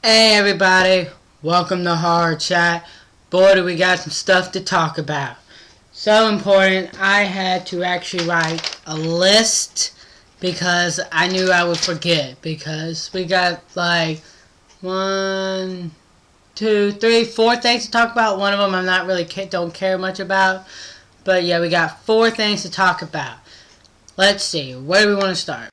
Hey everybody, welcome to Horror Chat. Boy, do we got some stuff to talk about. So important, I had to actually write a list because I knew I would forget. Because we got like 1, 2, 3, 4 things to talk about. One of them I'm not really don't care much about. But yeah, we got 4 things to talk about. Let's see, where do we want to start?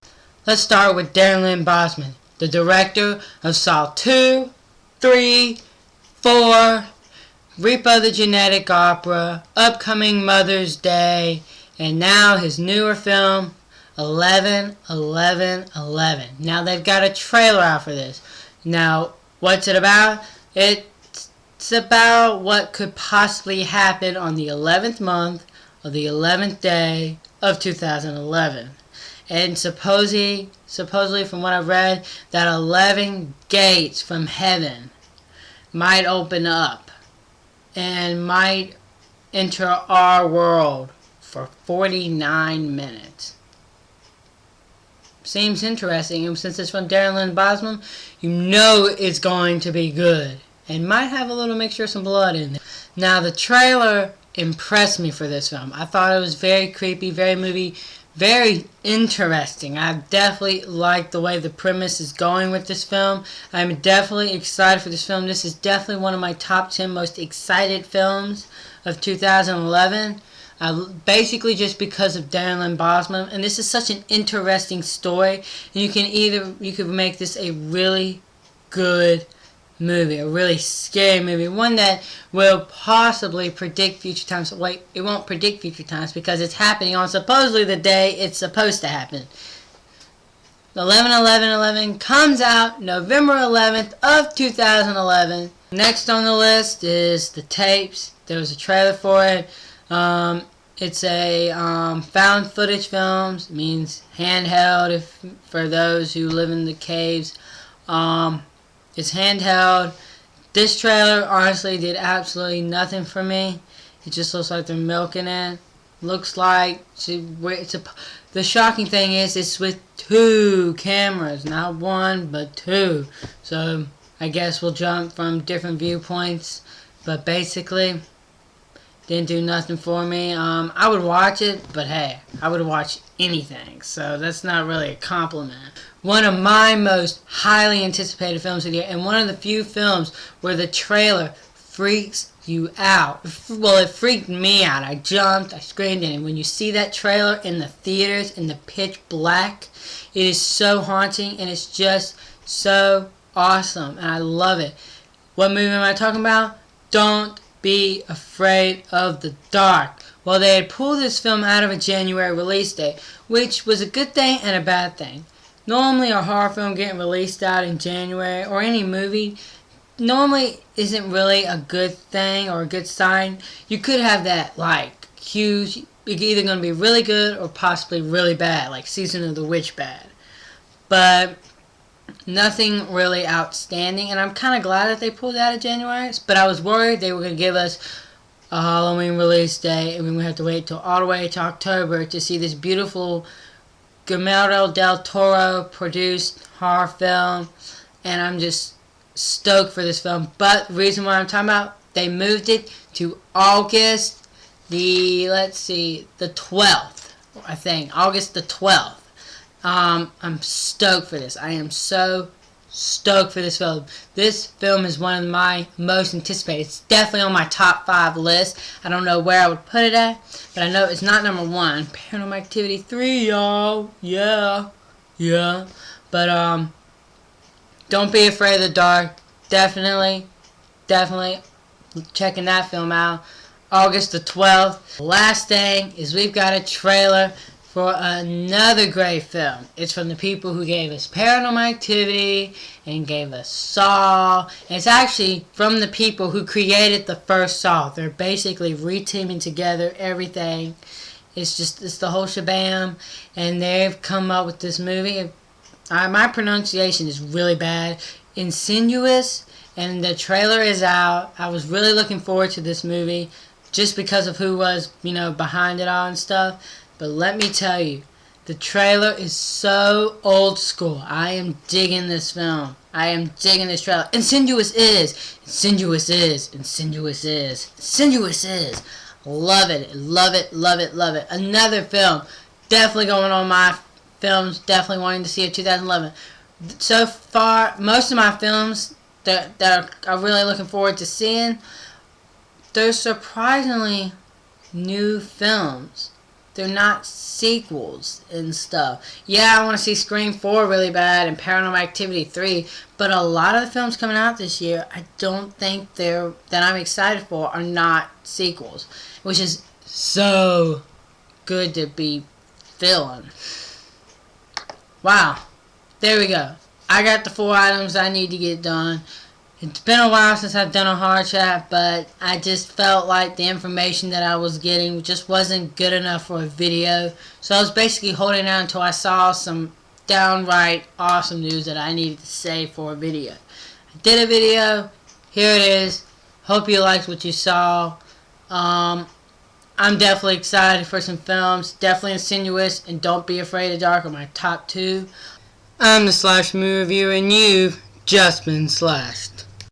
Let's start with Darren Lynn Bousman, the director of Saw 2, 3, 4, Repo the Genetic Opera, upcoming Mother's Day, and now his newer film, 11-11-11. Now they've got a trailer out for this. Now, what's it about? It's about what could possibly happen on the 11th month of the 11th day of 2011. And supposedly from what I've read, that 11 gates from heaven might open up and might enter our world for 49 minutes. Seems interesting, and since it's from Darren Lynn Bousman, you know it's going to be good. And might have a little mixture of some blood in there. Now, the trailer impressed me for this film. I thought it was very creepy, very interesting. I definitely like the way the premise is going with this film. I'm definitely excited for this film. This is definitely one of my top 10 most excited films of 2011. Basically just because of Darren Lynn Bousman. And this is such an interesting story. And you could make this a really good movie, a really scary movie, one that will possibly predict future times. Wait, it won't predict future times because it's happening on supposedly the day it's supposed to happen. 11-11-11 comes out November 11th of 2011. Next on the list is The Tapes. There was a trailer for it. It's a found footage film. It means handheld for those who live in the caves. It's handheld. This trailer honestly did absolutely nothing for me. It just looks like they're milking it. Looks like the shocking thing is it's with 2 cameras, not 1 but 2. So I guess we'll jump from different viewpoints. But basically, didn't do nothing for me. I would watch it, but hey, I would watch anything. So that's not really a compliment. One of my most highly anticipated films of the year, and one of the few films where the trailer freaks you out. Well, it freaked me out. I jumped, I screamed, and when you see that trailer in the theaters in the pitch black, it is so haunting, and it's just so awesome, and I love it. What movie am I talking about? Don't Be Afraid of the Dark. Well, they had pulled this film out of a January release date, which was a good thing and a bad thing. Normally, a horror film getting released out in January, or any movie, normally isn't really a good thing or a good sign. You could have that, like, huge, it's either going to be really good or possibly really bad, like Season of the Witch bad. But nothing really outstanding, and I'm kind of glad that they pulled it out of January, but I was worried they were going to give us a Halloween release day, and we would have to wait till all the way to October to see this beautiful Guillermo del Toro produced horror film, and I'm just stoked for this film. But the reason why I'm talking about, they moved it to August the 12th, I think, August the 12th. I'm stoked for this. I am so stoked for this film. This film is one of my most anticipated. It's definitely on my top 5 list. I don't know where I would put it at, but I know it's not number 1. Paranormal Activity 3, y'all. Yeah. But Don't Be Afraid of the Dark. Definitely checking that film out. August the 12th. Last thing is we've got a trailer for another great film. It's from the people who gave us Paranormal Activity and gave us Saw. And it's actually from the people who created the first Saw. They're basically reteaming together everything. It's the whole shabam. And they've come up with this movie. My pronunciation is really bad. Insidious. And the trailer is out. I was really looking forward to this movie just because of who was, behind it all and stuff. But let me tell you, The trailer is so old school. I am digging this film. I am digging this trailer. Insidious is. Insidious is. Insidious is. Insidious is. Love it. Love it. Love it. Love it. Another film. Definitely going on my films. Definitely wanting to see it 2011. So far, most of my films that I'm really looking forward to seeing, they're surprisingly new films. They're not sequels and stuff. Yeah, I want to see Scream 4 really bad and Paranormal Activity 3, but a lot of the films coming out this year, I don't think that I'm excited for are not sequels, which is so good to be feeling. Wow. There we go. I got the 4 items I need to get done. It's been a while since I've done a hard chat, but I just felt like the information that I was getting just wasn't good enough for a video. So I was basically holding out until I saw some downright awesome news that I needed to say for a video. I did a video. Here it is. Hope you liked what you saw. I'm definitely excited for some films. Definitely Insidious and Don't Be Afraid of Dark are my top 2. I'm the Slash Movie Reviewer, and you've just been slashed.